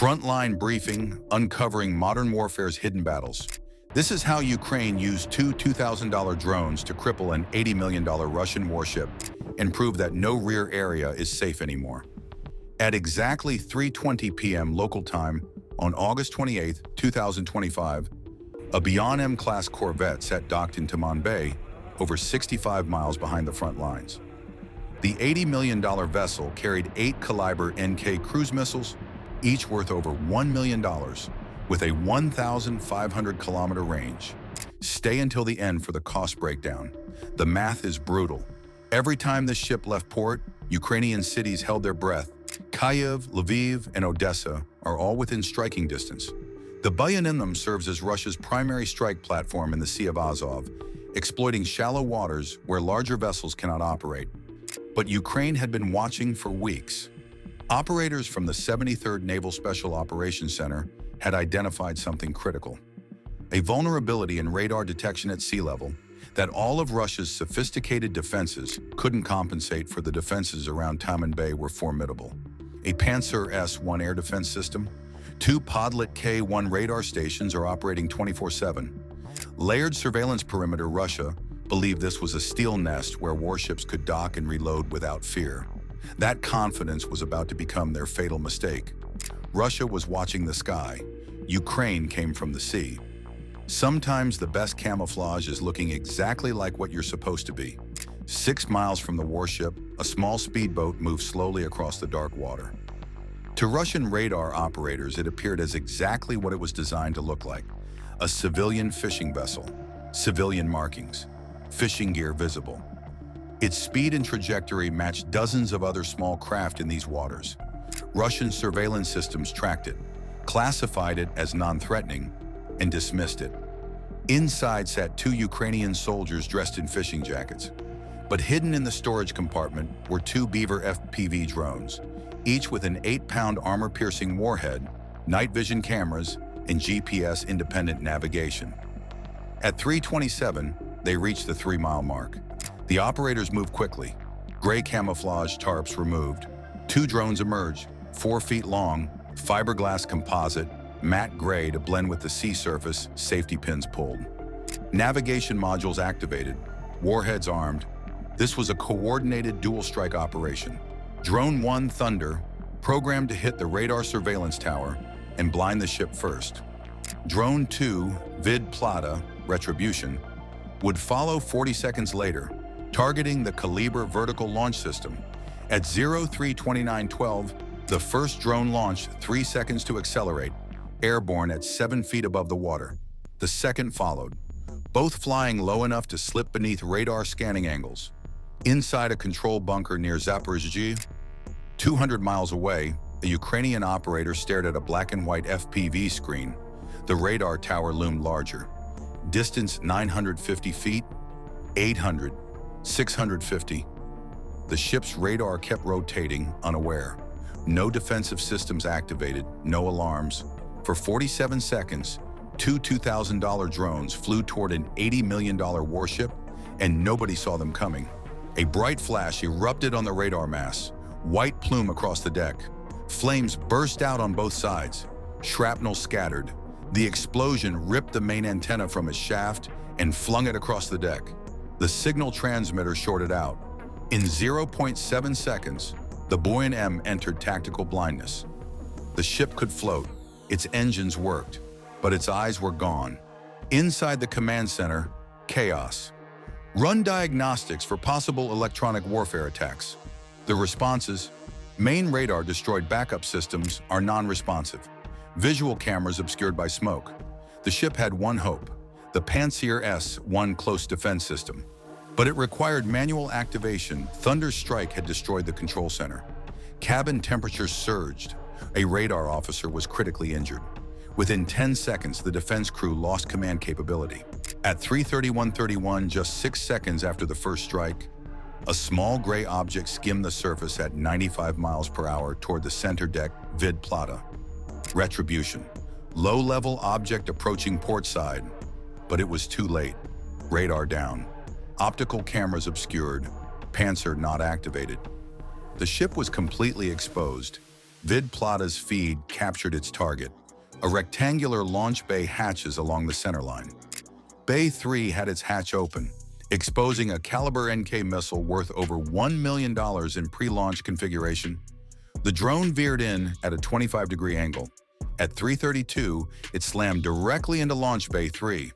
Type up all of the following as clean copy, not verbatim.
Frontline Briefing, uncovering modern warfare's hidden battles. This is how Ukraine used two $2,000 drones to cripple an $80 million Russian warship and prove that no rear area is safe anymore. At exactly 3:20 p.m. local time on August 28, 2025, a Buyan-M class corvette sat docked in Taman Bay, over 65 miles behind the front lines. The $80 million vessel carried 8 Kalibr NK cruise missiles, each worth over $1 million, with a 1,500-kilometer range. Stay until the end for the cost breakdown. The math is brutal. Every time this ship left port, Ukrainian cities held their breath. Kyiv, Lviv, and Odessa are all within striking distance. The Buyan-M serves as Russia's primary strike platform in the Sea of Azov, exploiting shallow waters where larger vessels cannot operate. But Ukraine had been watching for weeks. Operators from the 73rd Naval Special Operations Center had identified something critical: a vulnerability in radar detection at sea level that all of Russia's sophisticated defenses couldn't compensate for. The defenses around Taman Bay were formidable. A Panzer S-1 air defense system, 2 Podlet K-1 radar stations are operating 24/7. Layered surveillance perimeter. Russia believed this was a steel nest where warships could dock and reload without fear. That confidence was about to become their fatal mistake. Russia was watching the sky. Ukraine came from the sea. Sometimes the best camouflage is looking exactly like what you're supposed to be. 6 miles from the warship, a small speedboat moved slowly across the dark water. To Russian radar operators, it appeared as exactly what it was designed to look like: a civilian fishing vessel, civilian markings, fishing gear visible. Its speed and trajectory matched dozens of other small craft in these waters. Russian surveillance systems tracked it, classified it as non-threatening, and dismissed it. Inside sat 2 Ukrainian soldiers dressed in fishing jackets. But hidden in the storage compartment were 2 Beaver FPV drones, each with an 8-pound armor-piercing warhead, night vision cameras, and GPS-independent navigation. At 3:27, they reached the 3-mile mark. The operators moved quickly. Gray camouflage tarps removed. 2 drones emerged, 4 feet long, fiberglass composite, matte gray to blend with the sea surface, safety pins pulled. Navigation modules activated, warheads armed. This was a coordinated dual-strike operation. Drone 1, Thunder, programmed to hit the radar surveillance tower and blind the ship first. Drone 2, Vid Plata, Retribution, would follow 40 seconds later, targeting the Kalibr vertical launch system. At 03:29:12, the first drone launched 3 seconds to accelerate, airborne at 7 feet above the water. The second followed, both flying low enough to slip beneath radar scanning angles. Inside a control bunker near Zaporizhzhia, 200 miles away, a Ukrainian operator stared at a black and white FPV screen. The radar tower loomed larger. Distance 950 feet, 800, 650. The ship's radar kept rotating, unaware. No defensive systems activated, no alarms. For 47 seconds, 2 $2,000 drones flew toward an $80 million warship, and nobody saw them coming. A bright flash erupted on the radar mass, white plume across the deck. Flames burst out on both sides. Shrapnel scattered. The explosion ripped the main antenna from its shaft and flung it across the deck. The signal transmitter shorted out. In 0.7 seconds, the Buyan-M entered tactical blindness. The ship could float, its engines worked, but its eyes were gone. Inside the command center, chaos. Run diagnostics for possible electronic warfare attacks. The responses: main radar destroyed, backup systems are non-responsive. Visual cameras obscured by smoke. The ship had one hope: the Panzer S-1 close defense system. But it required manual activation. Thunder's strike had destroyed the control center. Cabin temperatures surged. A radar officer was critically injured. Within 10 seconds, the defense crew lost command capability. At 3:31:31, just 6 seconds after the first strike, a small gray object skimmed the surface at 95 miles per hour toward the center deck, Vid Plata. Retribution. Low-level object approaching port side. But it was too late. Radar down. Optical cameras obscured. Panzer not activated. The ship was completely exposed. Vidplata's feed captured its target, a rectangular launch bay hatches along the centerline. Bay 3 had its hatch open, exposing a Kalibr NK missile worth over $1 million in pre-launch configuration. The drone veered in at a 25-degree angle. At 3:32, it slammed directly into launch bay 3.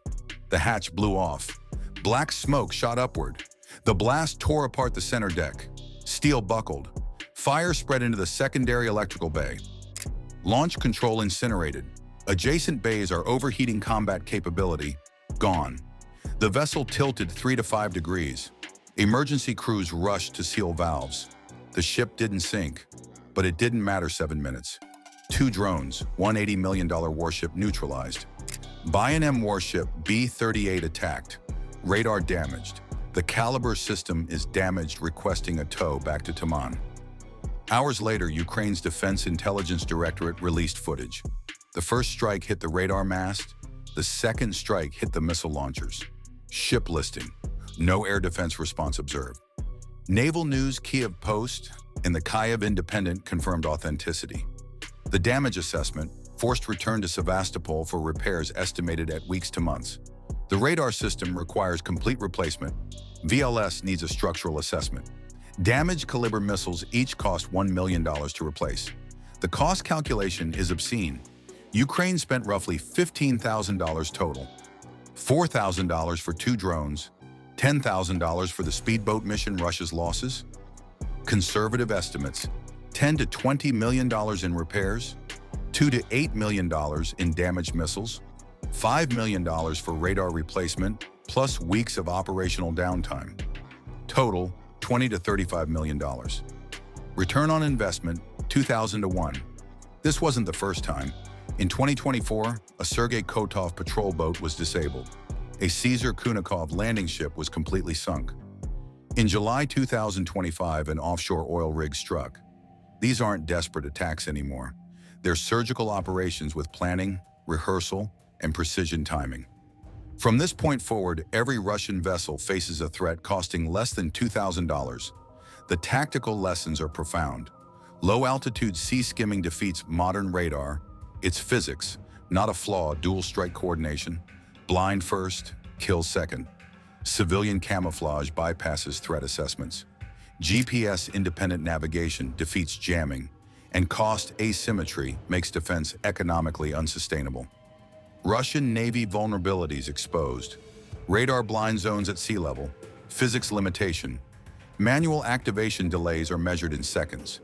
The hatch blew off. Black smoke shot upward. The blast tore apart the center deck. Steel buckled. Fire spread into the secondary electrical bay. Launch control incinerated. Adjacent bays are overheating combat capability. Gone. The vessel tilted 3 to 5 degrees. Emergency crews rushed to seal valves. The ship didn't sink, but it didn't matter 7 minutes. 2 drones, $180 million warship neutralized. Buyan-M warship B-38 attacked. Radar damaged. The Kalibr system is damaged, requesting a tow back to Taman. Hours later, Ukraine's Defense Intelligence Directorate released footage. The first strike hit the radar mast. The second strike hit the missile launchers. Ship listing. No air defense response observed. Naval News Kiev Post and the Kyiv Independent confirmed authenticity. The damage assessment forced return to Sevastopol for repairs estimated at weeks to months. The radar system requires complete replacement. VLS needs a structural assessment. Damaged Kalibr missiles each cost $1 million to replace. The cost calculation is obscene. Ukraine spent roughly $15,000 total. $4,000 for 2 drones, $10,000 for the speedboat mission Russia's losses. Conservative estimates, $10 to $20 million in repairs, $2 to $8 million in damaged missiles, $5 million for radar replacement, plus weeks of operational downtime. Total, $20 to $35 million. Return on investment, 2,000 to 1. This wasn't the first time. In 2024, a Sergei Kotov patrol boat was disabled. A Caesar Kunikov landing ship was completely sunk. In July 2025, an offshore oil rig struck. These aren't desperate attacks anymore. They're surgical operations with planning, rehearsal, and precision timing. From this point forward, every Russian vessel faces a threat costing less than $2,000. The tactical lessons are profound. Low-altitude sea-skimming defeats modern radar. It's physics, not a flaw, dual-strike coordination. Blind first, kill second. Civilian camouflage bypasses threat assessments. GPS-independent navigation defeats jamming, and cost asymmetry makes defense economically unsustainable. Russian Navy vulnerabilities exposed. Radar blind zones at sea level. Physics limitation. Manual activation delays are measured in seconds.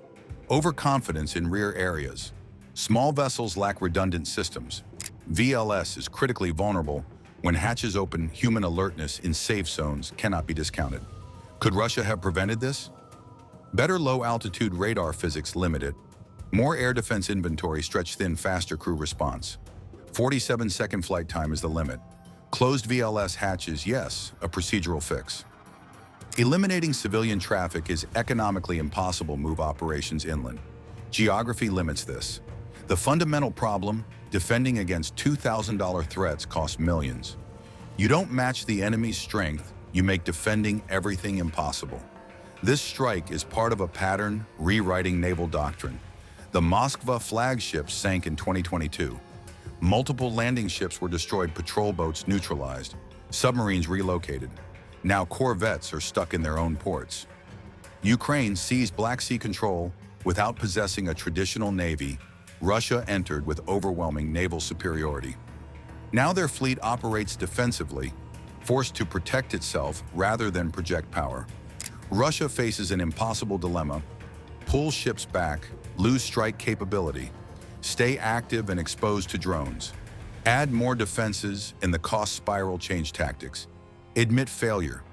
Overconfidence in rear areas. Small vessels lack redundant systems. VLS is critically vulnerable. When hatches open, human alertness in safe zones cannot be discounted. Could Russia have prevented this? Better low-altitude radar physics limit it. More air defense inventory stretch thin faster crew response. 47-second flight time is the limit. Closed VLS hatches, yes, a procedural fix. Eliminating civilian traffic is economically impossible. Move operations inland. Geography limits this. The fundamental problem, defending against $2,000 threats costs millions. You don't match the enemy's strength, you make defending everything impossible. This strike is part of a pattern rewriting naval doctrine. The Moskva flagship sank in 2022. Multiple landing ships were destroyed, patrol boats neutralized, submarines relocated. Now corvettes are stuck in their own ports. Ukraine seized Black Sea control without possessing a traditional navy. Russia entered with overwhelming naval superiority. Now their fleet operates defensively, forced to protect itself rather than project power. Russia faces an impossible dilemma: pull ships back, lose strike capability, stay active and exposed to drones, add more defenses, and the cost spiral change tactics. Admit failure.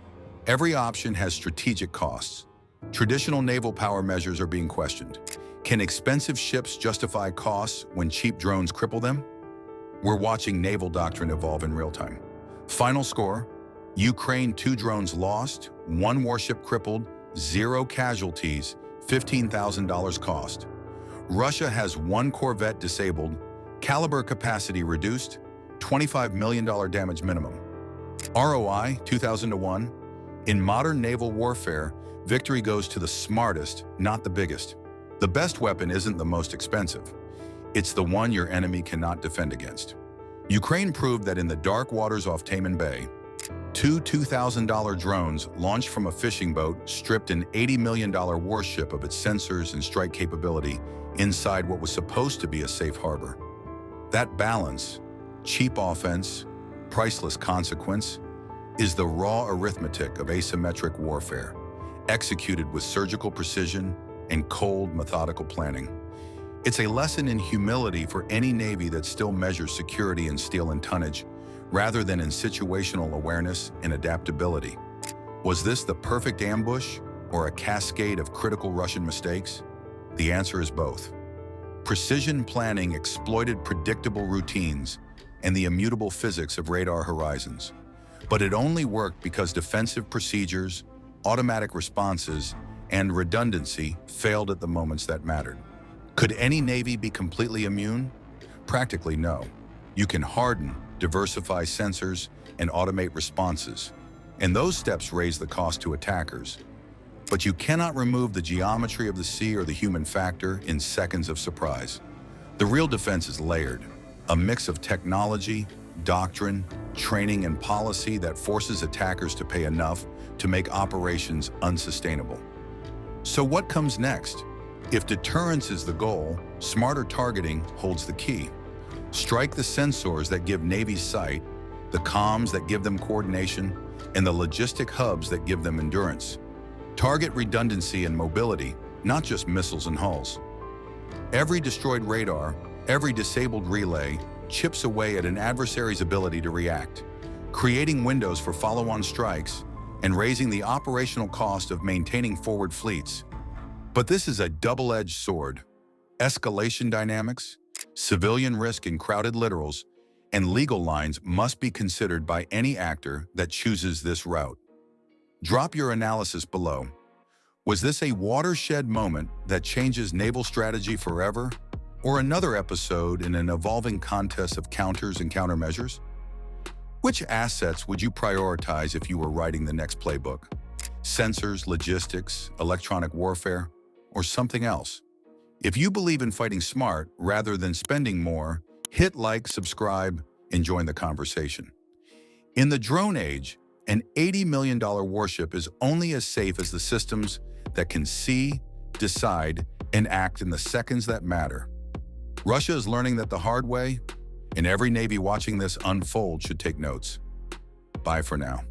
Every option has strategic costs. Traditional naval power measures are being questioned. Can expensive ships justify costs when cheap drones cripple them? We're watching naval doctrine evolve in real time. Final score: Ukraine 2 drones lost, 1 warship crippled, 0 casualties, $15,000 cost. Russia has 1 corvette disabled, Kalibr capacity reduced, $25 million damage minimum. ROI 2,000 to 1. In modern naval warfare, victory goes to the smartest, not the biggest. The best weapon isn't the most expensive. It's the one your enemy cannot defend against. Ukraine proved that in the dark waters off Taman Bay, two $2,000 drones launched from a fishing boat stripped an $80 million warship of its sensors and strike capability inside what was supposed to be a safe harbor. That balance, cheap offense, priceless consequence, is the raw arithmetic of asymmetric warfare, executed with surgical precision and cold, methodical planning. It's a lesson in humility for any Navy that still measures security in steel and tonnage, rather than in situational awareness and adaptability. Was this the perfect ambush or a cascade of critical Russian mistakes? The answer is both. Precision planning exploited predictable routines and the immutable physics of radar horizons. But it only worked because defensive procedures, automatic responses, and redundancy failed at the moments that mattered. Could any Navy be completely immune? Practically no. You can harden, diversify sensors, and automate responses, and those steps raise the cost to attackers. But you cannot remove the geometry of the sea or the human factor in seconds of surprise. The real defense is layered, a mix of technology, doctrine, training, and policy that forces attackers to pay enough to make operations unsustainable. So what comes next? If deterrence is the goal, smarter targeting holds the key. Strike the sensors that give Navies sight, the comms that give them coordination, and the logistic hubs that give them endurance. Target redundancy and mobility, not just missiles and hulls. Every destroyed radar, every disabled relay, chips away at an adversary's ability to react, creating windows for follow-on strikes and raising the operational cost of maintaining forward fleets. But this is a double-edged sword. Escalation dynamics, civilian risk in crowded littorals, and legal lines must be considered by any actor that chooses this route. Drop your analysis below. Was this a watershed moment that changes naval strategy forever, or another episode in an evolving contest of counters and countermeasures? Which assets would you prioritize if you were writing the next playbook? Sensors, logistics, electronic warfare, or something else? If you believe in fighting smart rather than spending more, hit like, subscribe, and join the conversation. In the drone age, an $80 million warship is only as safe as the systems that can see, decide, and act in the seconds that matter. Russia is learning that the hard way, and every Navy watching this unfold should take notes. Bye for now.